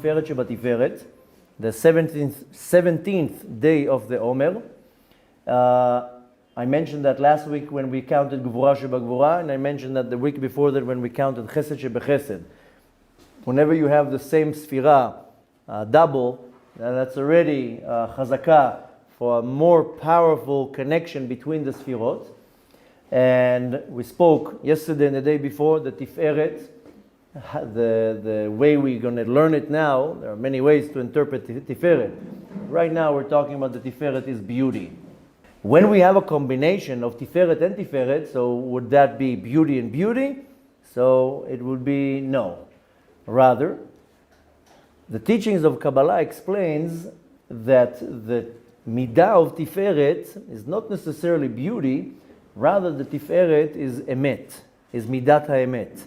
Tiferet of Tiferet, the 17th day of the Omer. I mentioned that last week when we counted Gvura Sheba Gvura, and I mentioned that the week before that when we counted Chesed Sheba Chesed. Whenever you have the same Sfira, double, that's already Chazakah for a more powerful connection between the Sfirot. And we spoke yesterday and the day before the Tiferet, the way we're going to learn it now. There are many ways to interpret Tiferet. Right now we're talking about the Tiferet is beauty. When we have a combination of Tiferet and Tiferet, so would that be beauty and beauty? So it would be no. Rather, the teachings of Kabbalah explains that the midah of Tiferet is not necessarily beauty, rather the Tiferet is emet, is midat haemet.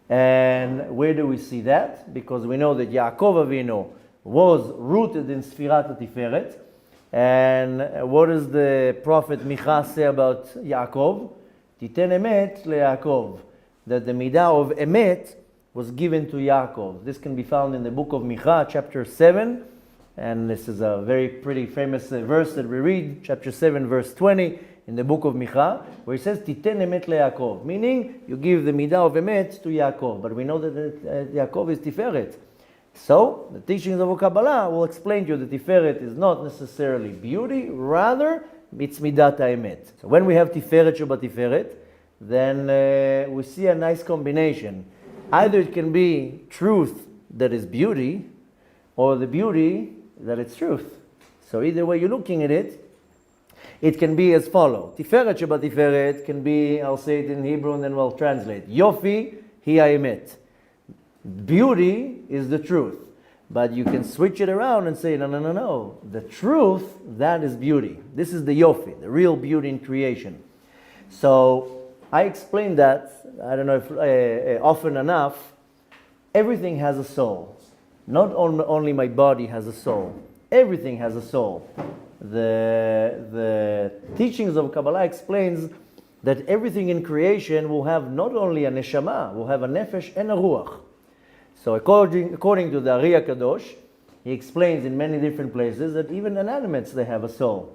And where do we see that? Because we know that Yaakov Avinu was rooted in Sfirat Tiferet. And what does the prophet Micha say about Yaakov? Titen emet leYaakov. That the midah of emet was given to Yaakov. This can be found in the book of Micha, chapter 7. And this is a very pretty famous verse that we read, chapter 7, verse 20. In the book of Micha, where it says, Titen emet leYaakov, meaning you give the midah of emet to Yaakov. But we know that Yaakov is Tiferet. So, the teachings of Kabbalah will explain to you that Tiferet is not necessarily beauty, rather, it's midat haemet. So when we have Tiferet Sheba Tiferet, then we see a nice combination. Either it can be truth that is beauty, or the beauty that is truth. So either way you're looking at it, it can be as follows. Tiferet Sheba Tiferet can be, I'll say it in Hebrew and then we'll translate. Yofi hi haemet. Beauty is the truth. But you can switch it around and say, no. The truth, that is beauty. This is the Yofi, the real beauty in creation. So I explained that, I don't know if often enough, everything has a soul. Not only my body has a soul. Everything has a soul. The teachings of Kabbalah explains that everything in creation will have not only a neshama, will have a nefesh and a ruach. So according to the Ari HaKadosh, he explains in many different places that even inanimates, they have a soul.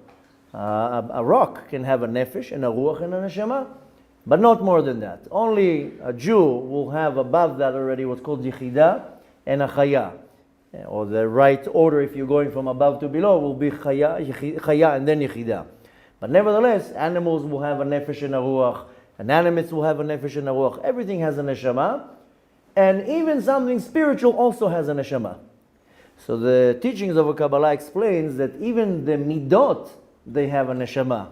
A rock can have a nefesh and a ruach and a neshama, but not more than that. Only a Jew will have above that already what's called yichida and a chaya. Or the right order, if you're going from above to below, will be chaya and then yichida. But nevertheless, animals will have a nefesh and a ruach. Inanimates will have a nefesh and a ruach. Everything has a neshama. And even something spiritual also has a neshama. So the teachings of Kabbalah explains that even the midot, they have a neshama.